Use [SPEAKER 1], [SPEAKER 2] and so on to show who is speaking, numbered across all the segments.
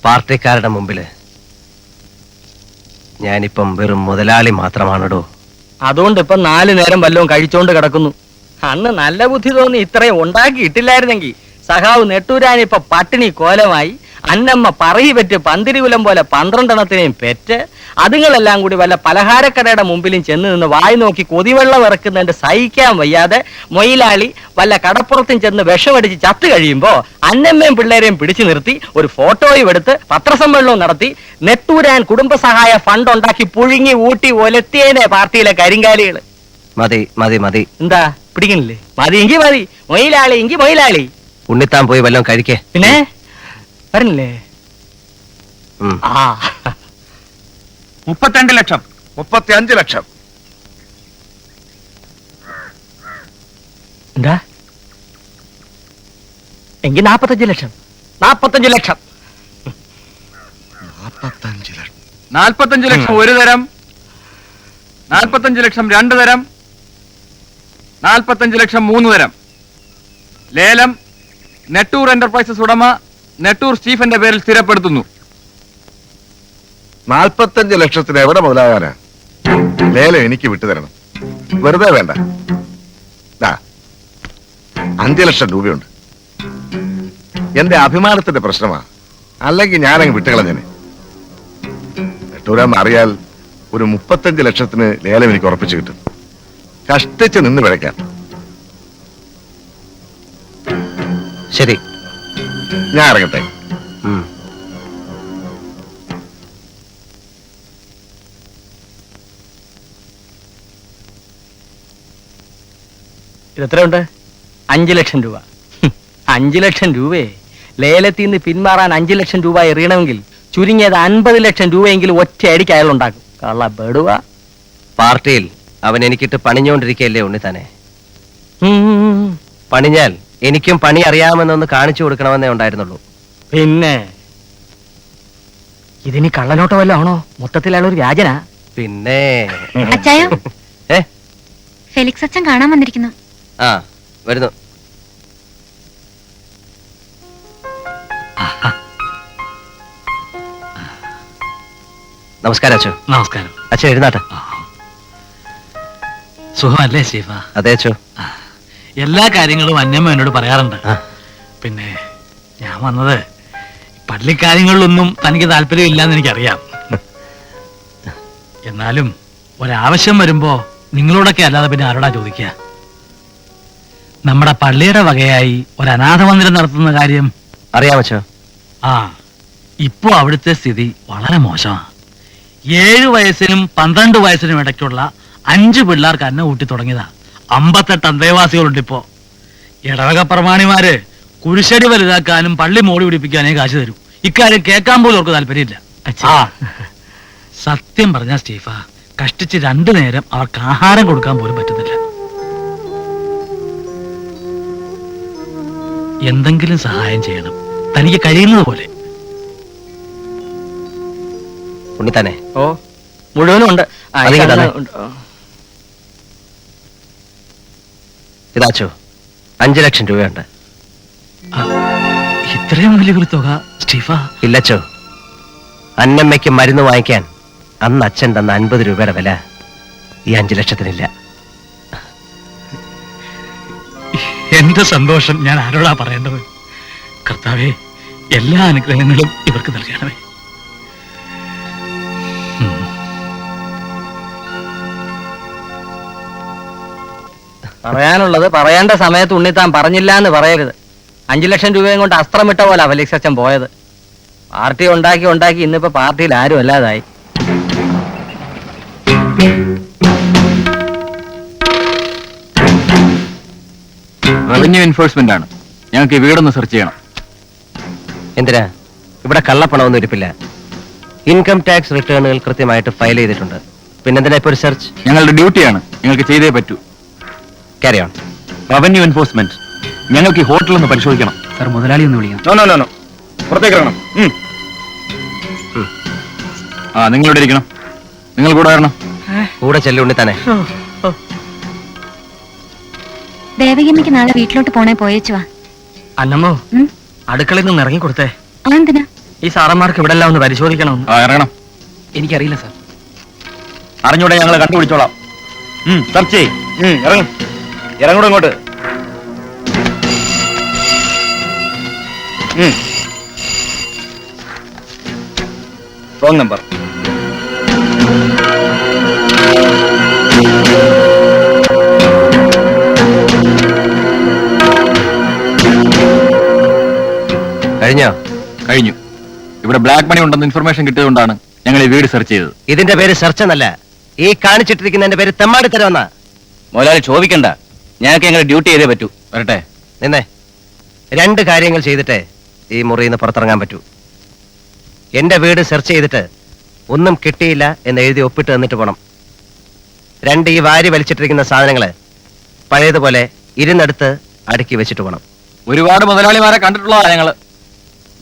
[SPEAKER 1] പാർട്ടിക്കാരുടെ മുമ്പില് ഞാനിപ്പം വെറും മുതലാളി മാത്രമാണോ?
[SPEAKER 2] അതുകൊണ്ട് ഇപ്പൊ 4 നേരം വല്ലതും കഴിച്ചോണ്ട് കിടക്കുന്നു. അന്ന് നല്ല ബുദ്ധി തോന്നി ഇത്രയും ഉണ്ടാക്കിയിട്ടില്ലായിരുന്നെങ്കിൽ സഖാവ് നെട്ടൂരാൻ ഇപ്പൊ പട്ടിണി കോലമായി. അന്നമ്മ പറയി പെറ്റ് പന്തിരികുലം പോലെ 12 എണ്ണത്തിനെയും പെറ്റ് അതുങ്ങളെല്ലാം കൂടി വല്ല പലഹാരക്കടയുടെ മുമ്പിലും ചെന്ന് നിന്ന് വായി നോക്കി കൊതിവെള്ളം ഇറക്കുന്നതിന്റെ സഹിക്കാൻ വയ്യാതെ മൊയിലാളി വല്ല കടപ്പുറത്തും ചെന്ന് വിഷമടിച്ച് ചത്തു കഴിയുമ്പോ അന്നമ്മയും പിള്ളേരെയും പിടിച്ചു നിർത്തി ഒരു ഫോട്ടോയും എടുത്ത് പത്രസമ്മേളനവും നടത്തി നെട്ടൂരാൻ കുടുംബസഹായ ഫണ്ട് ഉണ്ടാക്കി പുഴുങ്ങി ഊട്ടി ഒലത്തിയേനെ പാർട്ടിയിലെ കരിങ്കാലികള്.
[SPEAKER 1] മതി മതി മതി.
[SPEAKER 2] എന്താ പിടിക്കണില്ലേ? മതി എങ്കി മതി. മൊയിലാളി എങ്കി മൊയിലാളി.
[SPEAKER 1] ഉണ്ണിത്താൻ പോയി വല്ലതും കഴിക്കേ.
[SPEAKER 2] പിന്നെ വരണില്ലേ?
[SPEAKER 3] 32 ലക്ഷം.
[SPEAKER 4] 35 ലക്ഷം.
[SPEAKER 2] എന്താ? എങ്കിൽ 45 ലക്ഷം. 45 ലക്ഷം.
[SPEAKER 3] 45 ലക്ഷം ഒരു തരം, 45 ലക്ഷം 2 തരം, 45 ലക്ഷം 3 തരം. ലേലം നെട്ടൂർ എന്റർപ്രൈസസ് ഉടമ നെട്ടൂർ സ്റ്റീഫന്റെ പേരിൽ സ്ഥിരപ്പെടുത്തുന്നു.
[SPEAKER 4] 45 ലക്ഷത്തിന് എവിടെ മുതലാകാനാ? ലേലം എനിക്ക് വിട്ടുതരണം. വെറുതെ വേണ്ട. 5 ലക്ഷം രൂപയുണ്ട്. എന്റെ അഭിമാനത്തിന്റെ പ്രശ്നമാ. അല്ലെങ്കിൽ ഞാനങ്ങ് വിട്ടുകളഞ്ഞനെ. നെട്ടൂരാന്ന് അറിയാൽ ഒരു 35 ലക്ഷത്തിന് ലേലം എനിക്ക് ഉറപ്പിച്ചു കിട്ടും. കഷ്ടിച്ച് നിന്ന് പിഴയ്ക്കാം.
[SPEAKER 1] ശരി,
[SPEAKER 4] ഞാൻ ഇറങ്ങട്ടെ.
[SPEAKER 2] ഇതെത്രയുണ്ട്? 5 ലക്ഷം രൂപ. 5 ലക്ഷം രൂപയെ ലേലത്തിൽ നിന്ന് പിന്മാറാൻ 5 ലക്ഷം രൂപ എറിയണമെങ്കിൽ ചുരുങ്ങിയത് 50 ലക്ഷം രൂപയെങ്കിലും ഒറ്റയടിക്ക് അയാൾ ഉണ്ടാക്കും. കള്ള ബെടുവ.
[SPEAKER 1] പാർട്ടിയിൽ അവൻ എനിക്കിട്ട് പണിഞ്ഞോണ്ടിരിക്കല്ലേ ഉണ്ണിത്താനെ. പണിഞ്ഞാൽ എനിക്കും പണി അറിയാമെന്നൊന്ന് കാണിച്ചു കൊടുക്കണമെന്നേ ഉണ്ടായിരുന്നുള്ളൂ.
[SPEAKER 2] പിന്നെ ഇതിനി കള്ളനോട്ടോ വല്ല ആണോ? മൊത്തത്തിൽ അയാളൊരു വ്യാജനാ.
[SPEAKER 1] പിന്നെ
[SPEAKER 5] അച്ചായോ, ഫെലിക്സ് അച്ഛൻ കാണാൻ വന്നിരിക്കുന്നു.
[SPEAKER 1] ആ വരുന്നു. നമസ്കാരം അച്ചു.
[SPEAKER 6] നമസ്കാരം.
[SPEAKER 1] അച്ഛൻ എഴുന്നാട്ടെ.
[SPEAKER 6] സുഖമല്ലേ സ്റ്റീഫ?
[SPEAKER 1] അതെ അച്ചു.
[SPEAKER 6] എല്ലാ കാര്യങ്ങളും അന്നമ്മ എന്നോട് പറയാറുണ്ട്. പിന്നെ ഞാൻ വന്നത് പള്ളിക്കാര്യങ്ങളിലൊന്നും തനിക്ക് താല്പര്യമില്ലാന്ന് എനിക്കറിയാം. എന്നാലും ഒരാവശ്യം വരുമ്പോ നിങ്ങളോടൊക്കെ അല്ലാതെ പിന്നെ ആരോടാ ചോദിക്കുക? നമ്മുടെ പള്ളിയുടെ വകയായി ഒരു അനാഥ മന്ദിരം നടത്തുന്ന കാര്യം
[SPEAKER 1] അറിയാമച്ചോ?
[SPEAKER 6] ഇപ്പോ അവിടുത്തെ സ്ഥിതി വളരെ മോശമാണ്. 7 വയസ്സിനും 12 വയസ്സിനും ഇടയ്ക്കുള്ള 5 പിള്ളേർക്ക് അന്ന ഊട്ടി തുടങ്ങിയതാ. 58 അന്തേവാസികളുണ്ട് ഇപ്പോ. ഇടവക പ്രമാണിമാര് കുരിശടി വലുതാക്കാനും പള്ളി മോടി പിടിപ്പിക്കാനേ കാശ് തരും. ഇക്കാര്യം കേൾക്കാൻ പോലും അവർക്ക് താല്പര്യമില്ല. സത്യം പറഞ്ഞ സ്റ്റീഫ, കഷ്ടിച്ച് 2 നേരം അവർക്ക് ആഹാരം കൊടുക്കാൻ പോലും പറ്റുന്നില്ല. എന്തെങ്കിലും സഹായം ചെയ്യണം, തനിക്ക് കഴിയുന്നത് പോലെ.
[SPEAKER 1] ഉണ്ണിത്താനെ.
[SPEAKER 2] ഓ, മുഴുവനും ഉണ്ട്.
[SPEAKER 1] ഇതാച്ചോ 5 ലക്ഷം രൂപയുണ്ട്.
[SPEAKER 6] ഇത്രയും വലിയൊരു തുക സ്റ്റീഫ?
[SPEAKER 1] ഇല്ലച്ചോ, അന്നമ്മയ്ക്ക് മരുന്ന് വാങ്ങിക്കാൻ അന്ന് അച്ഛൻ തന്ന 50 രൂപയുടെ വില ഈ 5 ലക്ഷത്തിനില്ല.
[SPEAKER 6] എന്റെ സന്തോഷം ഞാൻ ആരോടാ പറയേണ്ടത്? കർത്താവേ, എല്ലാ അനുഗ്രഹങ്ങളും ഇവർക്ക് നൽകണമേ.
[SPEAKER 2] പറയാനുള്ളത് പറയേണ്ട സമയത്ത് ഉണ്ണിത്താൻ പറഞ്ഞില്ല എന്ന് പറയരുത്. 5 ലക്ഷം രൂപയും കൊണ്ട് അസ്ത്രമിട്ട പോലെ ഫെലിക്സ് അച്ഛൻ പോയത്. പാർട്ടി ഉണ്ടാക്കി ഇന്നിപ്പോ പാർട്ടിയിൽ ആരും അല്ലാതായി.
[SPEAKER 3] റവന്യൂ എൻഫോഴ്സ്മെന്റ് ആണ്. ഞങ്ങൾക്ക് ഈ വീടൊന്ന് സെർച്ച് ചെയ്യണം.
[SPEAKER 1] എന്തിനാ? ഇവിടെ കള്ളപ്പണമൊന്നും ഇരിപ്പില്ല. ഇൻകം ടാക്സ് റിട്ടേണുകൾ കൃത്യമായിട്ട് ഫയൽ ചെയ്തിട്ടുണ്ട്. പിന്നെന്തിനാ ഇപ്പൊ ഒരു സെർച്ച്?
[SPEAKER 3] ഞങ്ങളുടെ ഡ്യൂട്ടിയാണ്, ഞങ്ങൾക്ക് ചെയ്തേ പറ്റൂ.
[SPEAKER 1] Carry on.
[SPEAKER 3] റവന്യൂ എൻഫോഴ്സ്മെന്റ്, ഞങ്ങൾക്ക് ഈ ഹോട്ടൽ ഒന്ന് പരിശോധിക്കണം.
[SPEAKER 6] സർ, മുതലാളി ഒന്ന് വിളിക്കണം.
[SPEAKER 3] നോ, പുറത്തേക്ക് ഇറങ്ങണം. നിങ്ങളിവിടെ ഇരിക്കണം. നിങ്ങൾ കൂടെ വരണം.
[SPEAKER 1] കൂടെ ചെല്ലുണ്ണി തന്നെ.
[SPEAKER 5] ദേവകിയമ്മയ്ക്ക് നാളെ വീട്ടിലോട്ട് പോണേ പോയേച്ചുവാ.
[SPEAKER 2] അന്നമ്മോ, അടുക്കളയിൽ നിന്ന് ഇറങ്ങി കൊടുത്തേ.
[SPEAKER 5] അതെന്തിനാ?
[SPEAKER 2] ഈ സാറന്മാർക്ക് ഇവിടെ എല്ലാം ഒന്ന് പരിശോധിക്കണം.
[SPEAKER 3] ഇറങ്ങണം.
[SPEAKER 2] എനിക്കറിയില്ല സാർ.
[SPEAKER 3] അറിഞ്ഞൂടെ, ഞങ്ങൾ കണ്ടുപിടിച്ചോളാം. സെർച്ച് ചെയ്. ഇറങ്ങൂടെ ഇങ്ങോട്ട്. Wrong number.
[SPEAKER 1] കഴിഞ്ഞോ?
[SPEAKER 3] കഴിഞ്ഞു. ഇവിടെ ബ്ലാക്ക് മണി ഉണ്ടെന്ന് ഇൻഫർമേഷൻ കിട്ടിയതുകൊണ്ടാണ് ഞങ്ങൾ ഈ വീട് സെർച്ച് ചെയ്തത്.
[SPEAKER 1] ഇതിന്റെ പേര് സെർച്ച് എന്നല്ല, ഈ കാണിച്ചിട്ടിരിക്കുന്നതിന്റെ പേര് തെമ്മാടിത്തരമെന്നാ.
[SPEAKER 3] മുതലാളി ചോദിക്കണ്ട, ഞങ്ങൾക്ക് ഞങ്ങൾ ഡ്യൂട്ടി ചെയ്തേ പറ്റൂ. വരട്ടെ.
[SPEAKER 1] നിന്നേ, 2 കാര്യങ്ങൾ ചെയ്തിട്ടേ ഈ മുറിയിൽ നിന്ന് പുറത്തിറങ്ങാൻ പറ്റൂ. എന്റെ വീട് സെർച്ച് ചെയ്തിട്ട് ഒന്നും കിട്ടിയില്ല എന്ന് എഴുതി ഒപ്പിട്ട് തന്നിട്ട് പോണം. 2, ഈ വാരി വലിച്ചിട്ടിരിക്കുന്ന സാധനങ്ങള് പഴയതുപോലെ ഇരുന്നെടുത്ത് അടുക്കി വെച്ചിട്ട് പോണം.
[SPEAKER 3] ഒരുപാട് മുതലാളിമാരെ കണ്ടിട്ടുള്ളതാ ഞങ്ങള്.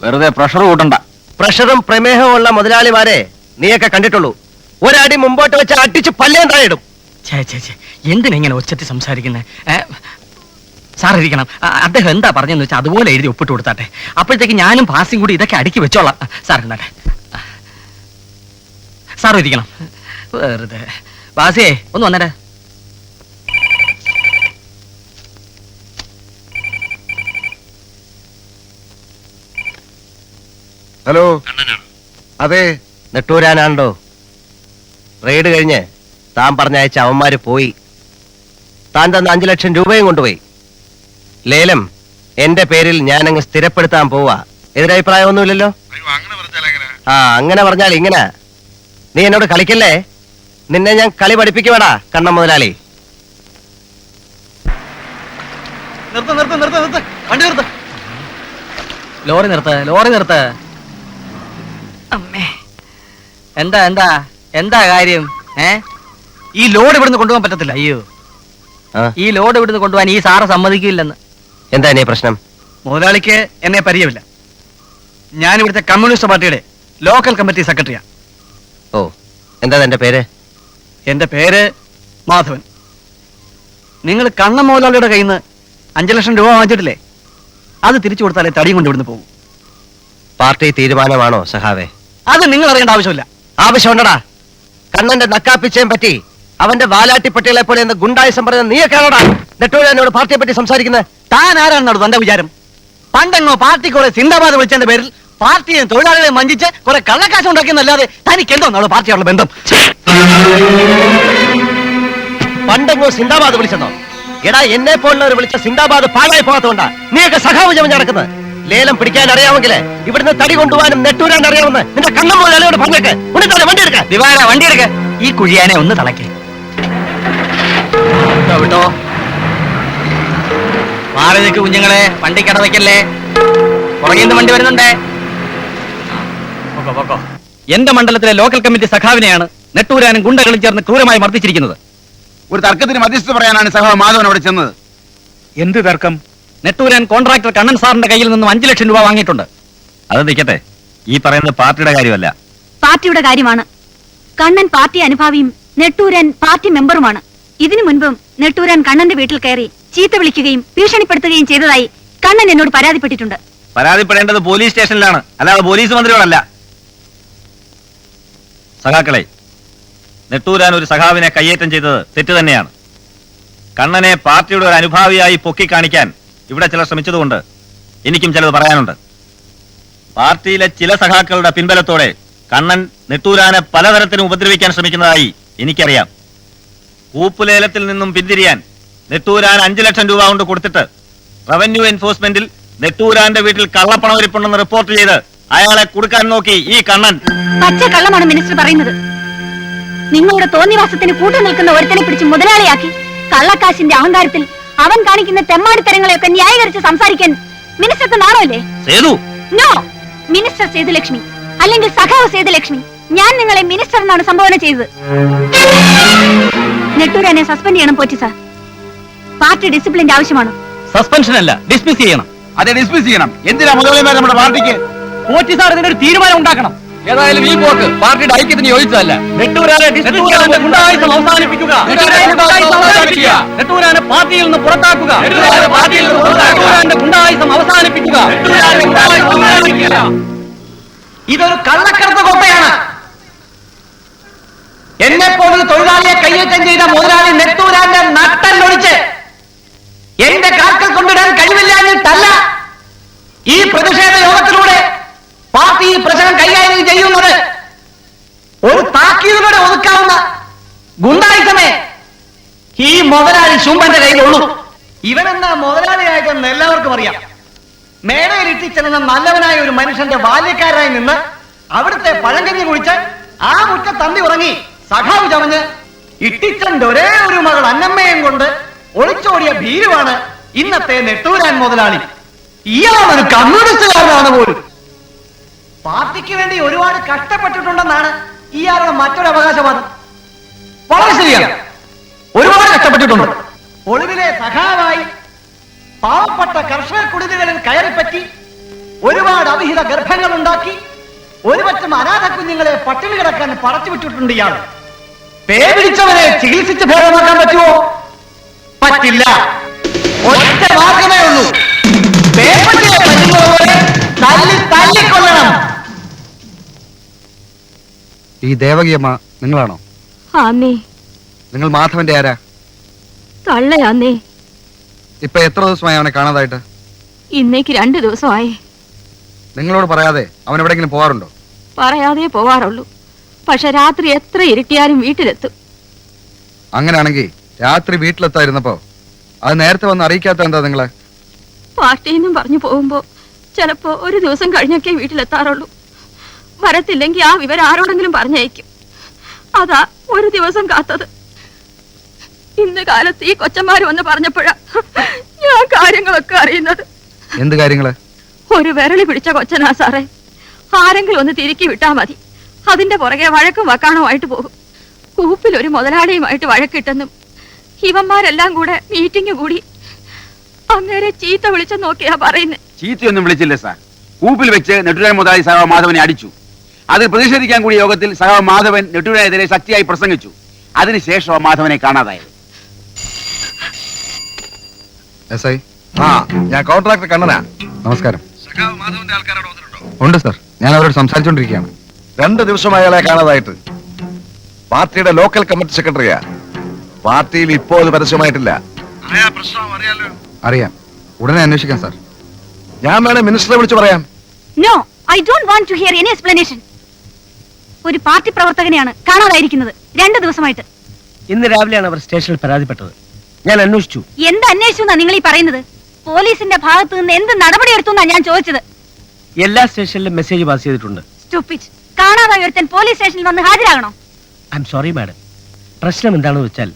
[SPEAKER 3] വെറുതെ പ്രഷർ കൂട്ടണ്ട.
[SPEAKER 1] പ്രഷറും പ്രമേഹവും ഉള്ള മുതലാളിമാരെ നീയൊക്കെ കണ്ടിട്ടുള്ളൂ. ഒരടി മുമ്പോട്ട് വെച്ച് അടിച്ച് പല്ലേം താഴെയിടും.
[SPEAKER 2] എന്തിനെങ്ങനെ ഒച്ചത്തിൽ സംസാരിക്കുന്നത്? സാർ ഇരിക്കണം. അദ്ദേഹം എന്താ പറഞ്ഞെന്ന് വെച്ചാൽ അതുപോലെ എഴുതി ഒപ്പിട്ട് കൊടുത്താട്ടെ. അപ്പോഴത്തേക്ക് ഞാനും പാസിയും കൂടി ഇതൊക്കെ അടുക്കി വെച്ചോളാം. സാർ എന്നാട്ടെ. സാർ ഇരിക്കണം. വെറുതെ. പാസിയേ ഒന്ന് വന്നേരെ.
[SPEAKER 4] ഹലോ, അതെ.
[SPEAKER 1] നെട്ടൂരാനാണ്ടോ? റെയ്ഡ് കഴിഞ്ഞ് താൻ പറഞ്ഞയച്ച അവന്മാര് പോയി. താൻ തന്ന 5 ലക്ഷം രൂപയും കൊണ്ടുപോയി. ലേലം എന്റെ പേരിൽ ഞാനങ്ങ് സ്ഥിരപ്പെടുത്താൻ പോവാ. എതിരഭിപ്രായമൊന്നുമില്ലല്ലോ? അങ്ങനെ പറഞ്ഞാൽ ഇങ്ങനെ. നീ എന്നോട് കളിക്കല്ലേ? നിന്നെ ഞാൻ കളി പഠിപ്പിക്കുവാടാ കണ്ണൻ മുതലാളി.
[SPEAKER 2] ലോറി നിർത്ത്. അമ്മേ, എന്താ കാര്യം? ഈ ലോഡ് ഇവിടുന്ന് കൊണ്ടുപോകാൻ പറ്റത്തില്ല. അയ്യോ, ഈ ലോഡ് ഇവിടുന്ന് കൊണ്ടുപോകാൻ ഈ സാറ് സമ്മതിക്കില്ലെന്ന്.
[SPEAKER 1] എന്താ നീ പ്രശ്നം?
[SPEAKER 2] മുതലാളിക്ക് എന്നെ പരിചയമില്ല. ഞാൻ ഇവിടുത്തെ കമ്മ്യൂണിസ്റ്റ് പാർട്ടിയുടെ ലോക്കൽ കമ്മിറ്റി സെക്രട്ടറിയാ.
[SPEAKER 1] ഓ, എന്താ എന്റെ പേര്?
[SPEAKER 2] എന്റെ പേര് മാധവൻ. നിങ്ങൾ കണ്ണൻ മുതലാളിയുടെ കയ്യിൽ നിന്ന് 5 ലക്ഷം രൂപ വാങ്ങിച്ചിട്ടില്ലേ? അത് തിരിച്ചു കൊടുത്താലേ തടിയും കൊണ്ട് ഇവിടുന്ന് പോകും.
[SPEAKER 1] പാർട്ടി തീരുമാനമാണോ സഹാവേ?
[SPEAKER 2] അത് നിങ്ങൾ അറിയേണ്ട ആവശ്യമില്ല.
[SPEAKER 1] ആവശ്യമുണ്ടടാ. കണ്ണന്റെ നക്കാപ്പിച്ചയും പറ്റി അവന്റെ വാലാട്ടിപ്പട്ടികളെ പോലെ എന്ന് ഗുണ്ടായിസം പറഞ്ഞ നീയൊക്കെയാണോടാ നെട്ടൂരാനോട് പാർട്ടിയെ പറ്റി സംസാരിക്കുന്നത്?
[SPEAKER 2] താൻ ആരാണെന്നാണ് തന്റെ വിചാരം? പണ്ടെങ്ങോ പാർട്ടി കുറെ സിന്ദാബാദ് വിളിച്ചതിന്റെ പേരിൽ പാർട്ടിയെ തൊഴിലാളികളെ വഞ്ചിച്ച് കുറെ കള്ളക്കാശം ഉണ്ടാക്കിയെന്നല്ലാതെ തനിക്ക് എന്തോന്നാണ് പാർട്ടിയോടുള്ള ബന്ധം?
[SPEAKER 1] പണ്ടെങ്ങോ സിന്ദാബാദ് വിളിച്ചെന്നോ? എടാ, എന്നെ പോലുള്ളവർ വിളിച്ച സിന്ദാബാദ് പാഴായി പോകാത്തതുകൊണ്ടാ നീയൊക്കെ സഖാവ് ചമഞ്ഞ് നടക്കുന്നത്. ലേലം പിടിക്കാൻ അറിയാമെങ്കിൽ ഇവിടുന്ന് തടി കൊണ്ടുപോകാനും നെട്ടൂരാൻ അറിയാമെന്ന് നിന്റെ കണ്ണം മുതലാളിയോട് പറഞ്ഞേക്ക്. വണ്ടി എടുക്ക.
[SPEAKER 2] ദിവാര, വണ്ടി എടുക്ക. ഈ കുഴിയാനെ ഒന്ന് തളയ്ക്ക്. വിട്ടോ, മാറി നിൽക്ക് കുഞ്ഞുങ്ങളെ. വണ്ടി കടവയ്ക്കല്ലേ. പുറകിൽ വണ്ടി വരുന്നുണ്ടേ. എന്റെ മണ്ഡലത്തിലെ ലോക്കൽ കമ്മിറ്റി സഖാവിനെയാണ് നെട്ടൂരാനും ഗുണ്ടകളും ചേർന്ന് ക്രൂരമായി മർദ്ദിച്ചിരിക്കുന്നത്.
[SPEAKER 3] ഒരു തർക്കത്തിന് മധ്യസ്ഥ പറയാനാണ് സഖാവ് മാധവൻ അവിടെ ചെന്നത്.
[SPEAKER 6] എന്ത് തർക്കം?
[SPEAKER 2] നെട്ടൂരാൻ കോൺട്രാക്ടർ കണ്ണൻ സാറിന്റെ കയ്യിൽ നിന്നും 5 ലക്ഷം രൂപ വാങ്ങിയിട്ടുണ്ട്.
[SPEAKER 3] അത് നിൽക്കട്ടെ, ഈ പറയുന്നത് പാർട്ടിയുടെ കാര്യമല്ല.
[SPEAKER 5] പാർട്ടിയുടെ കാര്യമാണ്. കണ്ണൻ പാർട്ടി അനുഭാവിയും നെട്ടൂരാൻ പാർട്ടി മെമ്പറുമാണ്. ഇതിനു മുൻപും നെട്ടൂരാൻ കണ്ണന്റെ വീട്ടിൽ കയറി ചീത്ത വിളിക്കുകയും ഭീഷണിപ്പെടുത്തുകയും ചെയ്തതായി കണ്ണൻ എന്നോട് പരാതിപ്പെട്ടിട്ടുണ്ട്.
[SPEAKER 3] പരാതിപ്പെടേണ്ടത് പോലീസ് സ്റ്റേഷനിലാണ്, അല്ലാതെ പോലീസ് മന്ത്രിയോടല്ല. സഖാക്കളെ, നെട്ടൂരാൻ ഒരു സഖാവിനെ കയ്യേറ്റം ചെയ്തത് തെറ്റ് തന്നെയാണ്. കണ്ണനെ പാർട്ടിയുടെ ഒരു അനുഭാവിയായി പൊക്കി കാണിക്കാൻ ഇവിടെ ചിലർ ശ്രമിച്ചതുകൊണ്ട് എനിക്കും ചിലത് പറയാനുണ്ട്. പാർട്ടിയിലെ ചില സഖാക്കളുടെ പിൻബലത്തോടെ കണ്ണൻ നെട്ടൂരാനെ പലതരത്തിലും ഉപദ്രവിക്കാൻ ശ്രമിക്കുന്നതായി എനിക്കറിയാം. കൂപ്പുലേലത്തിൽ നിന്നും പിന്തിരിയാൻ നെട്ടൂരാൻ 5 ലക്ഷം രൂപ കൊണ്ട് കൊടുത്തിട്ട് റവന്യൂ എൻഫോഴ്സ്മെന്റിൽ നെട്ടൂരാന്റെ വീട്ടിൽ കള്ളപ്പണം ഇരിപ്പുണ്ടെന്ന് റിപ്പോർട്ട് ചെയ്ത് അയാളെ കൊടുക്കാൻ നോക്കി ഈ കണ്ണൻ.
[SPEAKER 5] പച്ച കള്ളമാണ് മിനിസ്റ്റർ പറയുന്നത്. നിങ്ങളുടെ തോന്നിവാസത്തിന് കൂട്ടു നിൽക്കുന്ന ഒരുത്തനെ പിടിച്ച് മുതലാളിയാക്കി കള്ളക്കാശിന്റെ അഹങ്കാരത്തിൽ അവൻ കാണിക്കുന്ന തെമ്മാടിത്തരങ്ങളെയൊക്കെ ന്യായീകരിച്ച് സംസാരിക്കാൻ മിനിസ്റ്റർക്ക് നാണമല്ലേ? നോ, മിനിസ്റ്റർ സേതുലക്ഷ്മി അല്ലെങ്കിൽ സഖാവ് സേതുലക്ഷ്മി. ഞാൻ നിങ്ങളെ മിനിസ്റ്റർ എന്നാണ് സംബോധന ചെയ്തത്. നെട്ടൂരാനെ സസ്പെൻഡ് ചെയ്യണം പോറ്റി സാർ. പാർട്ടി ഡിസിപ്ലിന്റെ ആവശ്യമാണ്.
[SPEAKER 2] സസ്പെൻഷൻ അല്ല, ഡിസ്മിസ് ചെയ്യണം.
[SPEAKER 3] അതെ, ഡിസ്മിസ് ചെയ്യണം. എന്തിനാ മുതലാളിമാർ നമ്മുടെ പാർട്ടിക്ക്?
[SPEAKER 2] പോറ്റി സാർ ഇതിനൊരു തീരുമാനം ഉണ്ടാക്കണം. ഏതായാലും ഈ പോക്ക് പാർട്ടിയുടെ ഐക്യത്തിന് യോജിച്ചതല്ല. നെട്ടൂരാനെ ഗുണ്ടായുസം അവസാനിപ്പിക്കുക. നെട്ടൂരാനെ പാർട്ടിയിൽ നിന്ന് പുറത്താക്കുക. നെട്ടൂരാന്റെ ഗുണ്ടായുസം അവസാനിപ്പിക്കുക. ഇതൊരു കള്ളക്കടത്ത് കോട്ടയാണ്. എന്നെ പോലൊരു തൊഴിലാളിയെ കയ്യേറ്റം ചെയ്ത മുതലാളി നെട്ടൂരാന്റെ നട്ടല്ലൊഴിച്ച് എന്റെ കാൽക്കൽ കൊണ്ടിടാൻ കഴിവില്ലാഞ്ഞിട്ടല്ല ഈ പ്രതിഷേധ യോഗത്തിലൂടെ പാർട്ടി ഈ പ്രശ്നം കൈകാര്യം ചെയ്യുന്നത്. ഒരു താക്കീതിലൂടെ ഒതുക്കാവുന്ന ഗുണ്ടായുസമേ ഈ മുതലാളി ശുംഭന്റെ കയ്യിലുള്ളൂ. ഇവനെന്നാ മുതലാളിയായതെന്ന് എല്ലാവർക്കും അറിയാം. മേടയിൽ ഇട്ടിച്ചെന്ന നല്ലവനായ ഒരു മനുഷ്യന്റെ ബാല്യക്കാരായി നിന്ന് അവിടുത്തെ പഴങ്കഞ്ഞി കുടിച്ച് ആ മുറ്റ തന്തി ഉറങ്ങി സഖാവ് ചമഞ്ഞ് ഇട്ടിച്ചന്റെ ഒരേ ഒരു മകൾ അന്നമ്മയും കൊണ്ട് ഒളിച്ചോടിയ ഭീരുവാണ് ഇന്നത്തെ നെട്ടൂരാൻ മുതലാളി. ഇയാളൊരു കമ്മ്യൂണിസ്റ്റുകാരനാണ് പോലും. പാർട്ടിക്ക് വേണ്ടി ഒരുപാട് കഷ്ടപ്പെട്ടിട്ടുണ്ടെന്നാണ് ഇയാളുടെ മറ്റൊരു അവകാശവാദം. വളരെ ശരിയാണ്, ഒരുപാട് കഷ്ടപ്പെട്ടിട്ടുണ്ട്. ഒളിവിലെ സഖാവായി പാവപ്പെട്ട കർഷക കുടിലുകളിൽ കയറിപ്പറ്റി ഒരുപാട് അവിഹിത ഗർഭങ്ങൾ ഉണ്ടാക്കി ഒരുപറ്റം അനാഥ കുഞ്ഞുങ്ങളെ പട്ടിണി കിടക്കാൻ പടച്ചുവിട്ടിട്ടുണ്ട് ഇയാൾ. പേ പിടിച്ചവരെ ചികിത്സിച്ച് ഭേദമാക്കാൻ പറ്റുമോ? പറ്റില്ല. ഒറ്റ മാർഗമേ ഉള്ളൂ, പേപ്പറ്റിയെ പറ്റുന്നതുപോലെ തല്ലിക്കൊള്ളണം.
[SPEAKER 7] ഈ ദേവകിയമ്മ നിങ്ങളാണോ?
[SPEAKER 5] ആന്നേ,
[SPEAKER 7] നിങ്ങൾ മാധവന്റെ ആരാ?
[SPEAKER 5] തള്ളയാന്നേ.
[SPEAKER 7] ഇപ്പൊ എത്ര ദിവസമായി അവനെ കാണാതായിട്ട്?
[SPEAKER 5] ഇന്നേക്ക് 2 ദിവസമായി.
[SPEAKER 7] നിങ്ങളോട് പറയാതെ അവൻ എവിടെയെങ്കിലും പോകാറുണ്ടോ?
[SPEAKER 5] പറയാതെ പോവാറുള്ളൂ. പക്ഷെ രാത്രി എത്ര ഇരുട്ടിയാലും വീട്ടിലെത്തും.
[SPEAKER 7] അങ്ങനെയാണെങ്കിൽ രാത്രി വീട്ടിലെത്തായിരുന്നപ്പോ അത് നേരത്തെ വന്ന് അറിയിക്കാത്ത എന്താ നിങ്ങളെ?
[SPEAKER 5] പാർട്ടിന്നും പറഞ്ഞു പോകുമ്പോ ചിലപ്പോ ഒരു ദിവസം കഴിഞ്ഞൊക്കെ വീട്ടിലെത്താറുള്ളൂ. വരത്തില്ലെങ്കിൽ ആ വിവരം ആരോടെങ്കിലും പറഞ്ഞയക്കും. അതാ ഒരു ദിവസം കാത്തത്. ഇന്ന് കാലത്ത് ഈ കൊച്ചന്മാര് വന്ന് പറഞ്ഞപ്പോഴാ ഞാൻ കാര്യങ്ങളൊക്കെ അറിയുന്നത്.
[SPEAKER 7] എന്ത് കാര്യങ്ങള്?
[SPEAKER 5] ഒരു വിരളി പിടിച്ച കൊച്ചനാ സാറേ. ആരെങ്കിലും ഒന്ന് തിരുക്കി വിട്ടാ മതി, അതിന്റെ പുറകെ വഴക്കും വക്കാണുമായിട്ട് പോകും. കൂപ്പിൽ ഒരു മുതലാളിയുമായിട്ട് വഴക്കിട്ടെന്നും ഇവന്മാരെല്ലാം കൂടെ മീറ്റിംഗ് കൂടി അങ്ങേരെ ചീത്ത വിളിച്ചു നോക്കിയാ പറയുന്നേ.
[SPEAKER 8] ചീത്തയൊന്നും വിളിച്ചില്ല സാർ. കൂപ്പിൽ വെച്ച് നെട്ടൂരാൻ മുതലാളി സഹാവ് മാധവനെ അടിച്ചു. അതിൽ പ്രതിഷേധിക്കാൻ കൂടിയ യോഗത്തിൽ സഹാവ് മാധവൻ നെട്ടൂരാനെതിരെ ശക്തിയായി പ്രസംഗിച്ചു. അതിനുശേഷം മാധവനെ കാണാതായത്.
[SPEAKER 7] S I.
[SPEAKER 4] ആ, ഞാൻ കോൺട്രാക്ടർ കണ്ണനാ.
[SPEAKER 7] നമസ്കാരം. ഉണ്ട് സാർ, ഞാൻ അവരോട് സംസാരിച്ചുകൊണ്ടിരിക്കുകയാണ്.
[SPEAKER 4] 2 ദിവസമായി അയാളെ കാണാതായിട്ട്. പാർട്ടിയുടെ ലോക്കൽ കമ്മിറ്റി സെക്രട്ടറിയാ. പാർട്ടിയിൽ ഇപ്പോൾ അത് പരസ്യമായിട്ടില്ല.
[SPEAKER 7] അറിയാം, ഉടനെ അന്വേഷിക്കാം സാർ.
[SPEAKER 4] ഞാൻ വേണേ മിനിസ്റ്ററെ വിളിച്ചു പറയാം.
[SPEAKER 5] No, I don't want to hear any explanation. ഒരു പാർട്ടി പ്രവർത്തകനെയാണ് കാണാതായിരിക്കുന്നത് 2 ദിവസമായിട്ട്.
[SPEAKER 1] ഇന്ന് രാവിലെയാണ് അവർ സ്റ്റേഷനിൽ പരാതിപ്പെട്ടത്. ഞാൻ അന്വേഷിച്ചു.
[SPEAKER 5] എന്ത് അന്വേഷിച്ചു എന്നാ നിങ്ങൾ ഈ പറയുന്നത്? പോലീസിന്റെ ഭാഗത്ത് നിന്ന് എന്ത് നടപടി എടുത്തു എന്നാ ഞാൻ ചോദിച്ചത്.
[SPEAKER 1] എല്ലാ സ്റ്റേഷനിലും മെസ്സേജ് പാസ് ചെയ്തിട്ടുണ്ട്.
[SPEAKER 5] സ്റ്റുപ്പിഡ്. കാണാതായ ഒരുത്തൻ പോലീസ് സ്റ്റേഷനിൽ വന്ന് ഹാജരാകണോ?
[SPEAKER 1] I am sorry madam. പ്രശ്നം എന്താണെന്ന് വെച്ചാൽ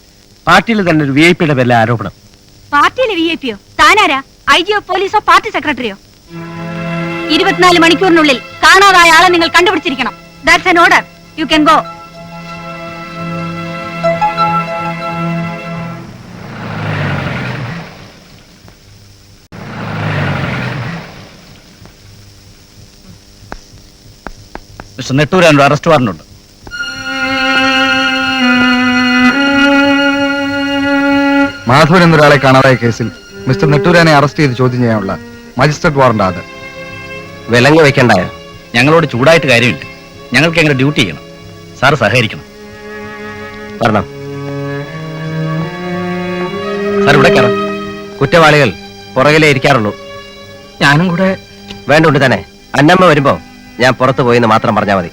[SPEAKER 1] പാർട്ടിയിൽ തന്നെ ഒരു VIP യുടെ പേരിലെ ആരോപണം.
[SPEAKER 5] പാർട്ടിയിലെ VIP യോ? താനാരാ? IG ഓ പോലീസോ പാർട്ടി സെക്രട്ടറിയോ? 24 മണിക്കൂറിനുള്ളിൽ കാണാതായ ആളെ നിങ്ങൾ കണ്ടുപിടിച്ചിരിക്കണം. That's an order. You can go.
[SPEAKER 3] Mister Nettooran ഒരു അറസ്റ്റ് വാറന്റുണ്ട്.
[SPEAKER 7] മാധവൻ എന്നൊരാളെ കാണാതായ കേസിൽ മിസ്റ്റർ നെട്ടൂരാനെ അറസ്റ്റ് ചെയ്ത് ചോദ്യം ചെയ്യാനുള്ള മജിസ്ട്രേറ്റ് വാറന്റ് അത്.
[SPEAKER 1] വിലങ്ങ് വെക്കണ്ടായോ?
[SPEAKER 3] ഞങ്ങളോട് ചൂടായിട്ട് കാര്യമില്ല. ഞങ്ങൾക്ക് എങ്ങനെ ഡ്യൂട്ടി ചെയ്യണം. സാർ സഹകരിക്കണം.
[SPEAKER 1] വരണം.
[SPEAKER 3] സാർ ഇവിടെ കയറാം.
[SPEAKER 1] കുറ്റവാളികൾ പുറകിലേ ഇരിക്കാറുള്ളൂ.
[SPEAKER 2] ഞാനും കൂടെ.
[SPEAKER 1] വേണ്ടുണ്ട് തന്നെ. അന്നമ്മ വരുമ്പോ ഞാൻ പുറത്തു പോയിന്ന് മാത്രം പറഞ്ഞാൽ മതി.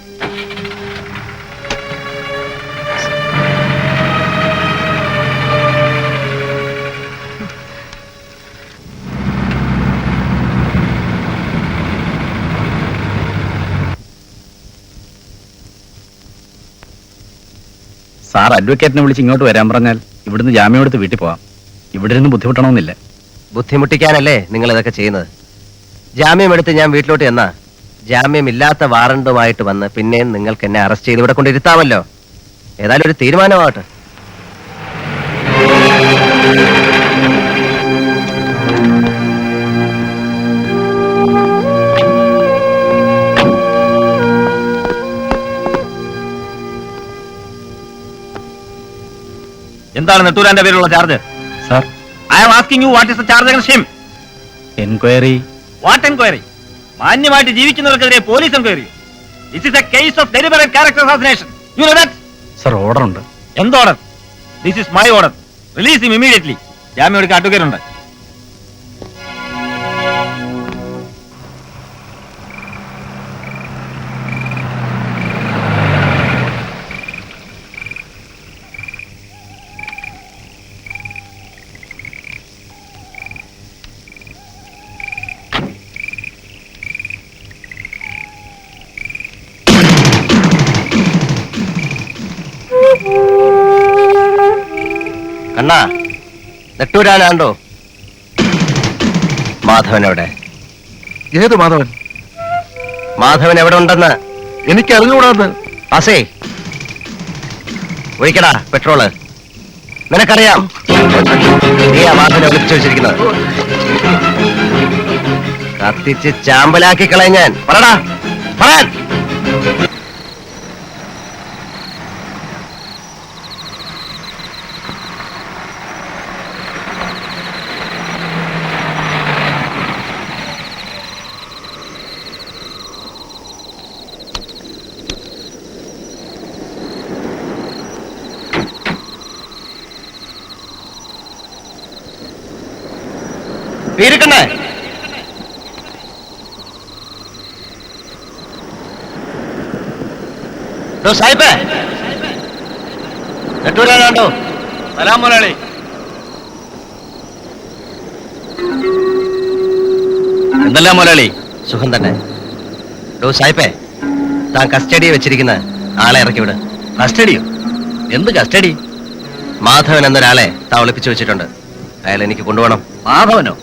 [SPEAKER 3] സാർ അഡ്വക്കേറ്റിനെ വിളിച്ച് ഇങ്ങോട്ട് വരാൻ പറഞ്ഞാൽ ഇവിടുന്ന് ജാമ്യം എടുത്ത് വീട്ടിൽ പോവാം. ഇവിടെ നിന്ന് ബുദ്ധിമുട്ടണമെന്നില്ല.
[SPEAKER 1] ബുദ്ധിമുട്ടിക്കാനല്ലേ നിങ്ങൾ ഇതൊക്കെ ചെയ്യുന്നത്? ജാമ്യം എടുത്ത് ഞാൻ വീട്ടിലോട്ട് ചെന്നാ ജാമ്യമില്ലാത്ത വാറണ്ടുമായിട്ട് വന്ന് പിന്നെയും നിങ്ങൾക്ക് എന്നെ അറസ്റ്റ് ചെയ്ത് ഇവിടെ കൊണ്ടിരുത്താമല്ലോ. ഏതായാലും ഒരു തീരുമാനമാകട്ടെ.
[SPEAKER 3] എന്താണ് നെട്ടൂരാന്റെ പേരിലുള്ള charge?
[SPEAKER 2] Sir,
[SPEAKER 3] I am asking you what is the charge against him?
[SPEAKER 2] Enquiry.
[SPEAKER 3] What enquiry? മാന്യമായിട്ട് ജീവിക്കുന്നവർക്കെതിരെ police enquiry. This is a case of deliberate character assassination. You know that?
[SPEAKER 2] Sir, order ഉണ്ട്.
[SPEAKER 3] എന്ത് order? This is my order. Release him immediately. ജാമ്യം എടുക്കാൻ advocate.
[SPEAKER 1] കണ്ണാ, നെട്ടൂരാനാണ്ടോ? മാധവൻ എവിടെ?
[SPEAKER 4] ഏത് മാധവൻ?
[SPEAKER 1] മാധവൻ എവിടെ ഉണ്ടെന്ന്
[SPEAKER 4] എനിക്ക് അറിഞ്ഞുകൂടാന്ന്.
[SPEAKER 1] ആസേ, ഒഴിക്കടാ പെട്രോള്. നിനക്കറിയാം നീയാ മാധവനെ വിളിച്ചു വെച്ചിരിക്കുന്നത്. കത്തിച്ച് ചാമ്പലാക്കി കളയാൻ ഞാൻ. പറടാ, പറയാൻ. തീരുക്കണ്ണേ, സാഹിബേ, നെട്ടൂരാനാണ്ടോ?
[SPEAKER 3] സലാം മുതലാളി.
[SPEAKER 1] എന്തെല്ലാം മുതലാളി? സുഖം തന്നെ. സാഹിബേ, താൻ കസ്റ്റഡിയെ വെച്ചിരിക്കുന്ന ആളെ ഇറക്കി വിട്.
[SPEAKER 2] കസ്റ്റഡിയോ? എന്ത് കസ്റ്റഡി?
[SPEAKER 1] മാധവൻ എന്നൊരാളെ താൻ ഒളിപ്പിച്ചു വെച്ചിട്ടുണ്ട്. അയാൾ എനിക്ക് കൊണ്ടുപോകണം.
[SPEAKER 2] മാധവനോ?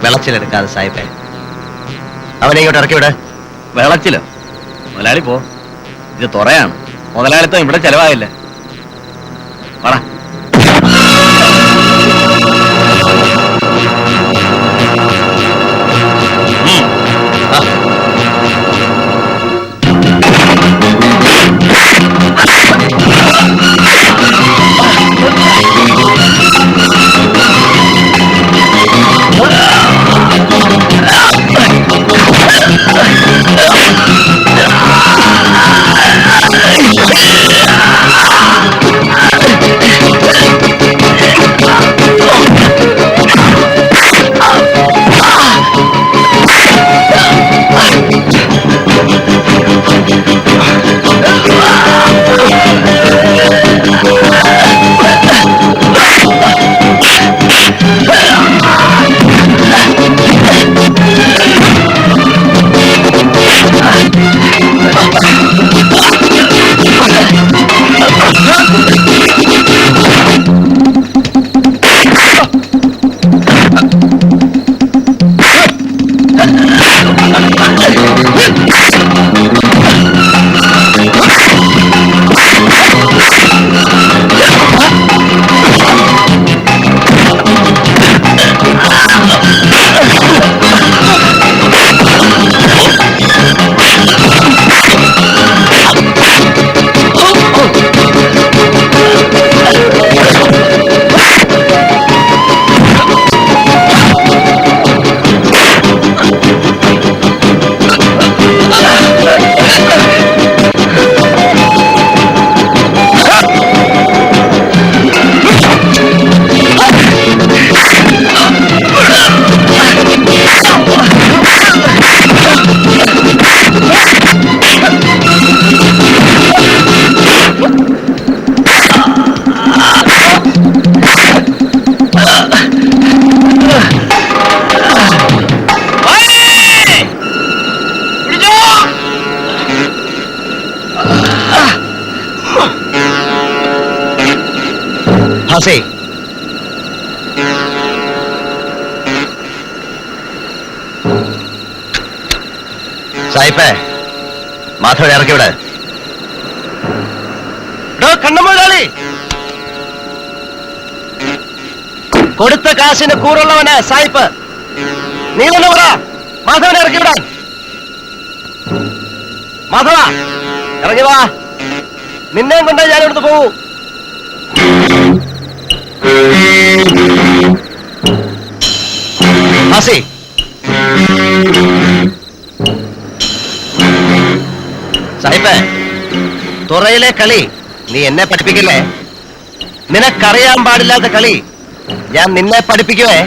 [SPEAKER 1] വിളച്ചിലെടുക്കാതെ സാഹിബേ, അവനെ ഇങ്ങോട്ട് ഇറക്കി വിട്.
[SPEAKER 2] വെളച്ചിലോ? മുതലാളി പോ, ഇത് തുറയാണ്. മുതലാളിത്തം ഇവിടെ ചെലവായില്ല. വാടാ.
[SPEAKER 1] ഹസേ, സായിപ്പേ, മാധവനെ ഇറക്കി വിട്. കണ്ണുമുതലാളി, കൊടുത്ത കാശിന് കൂറുള്ളവന് സായിപ്പ്. നീ തന്നെ പറ, മാധവനെ ഇറക്കി വിടാൻ. മാധവ, ഇറങ്ങി വാ. നിന്നെയും കൊണ്ടേ ഞാൻ ഇവിടുന്ന് പോകൂ. ഹസി, സാഹിബേ, തുറയിലെ കളി നീ എന്നെ പഠിപ്പിക്കില്ലേ? നിനക്കറിയാൻ പാടില്ലാത്ത കളി ഞാൻ നിന്നെ പഠിപ്പിക്കുവേ.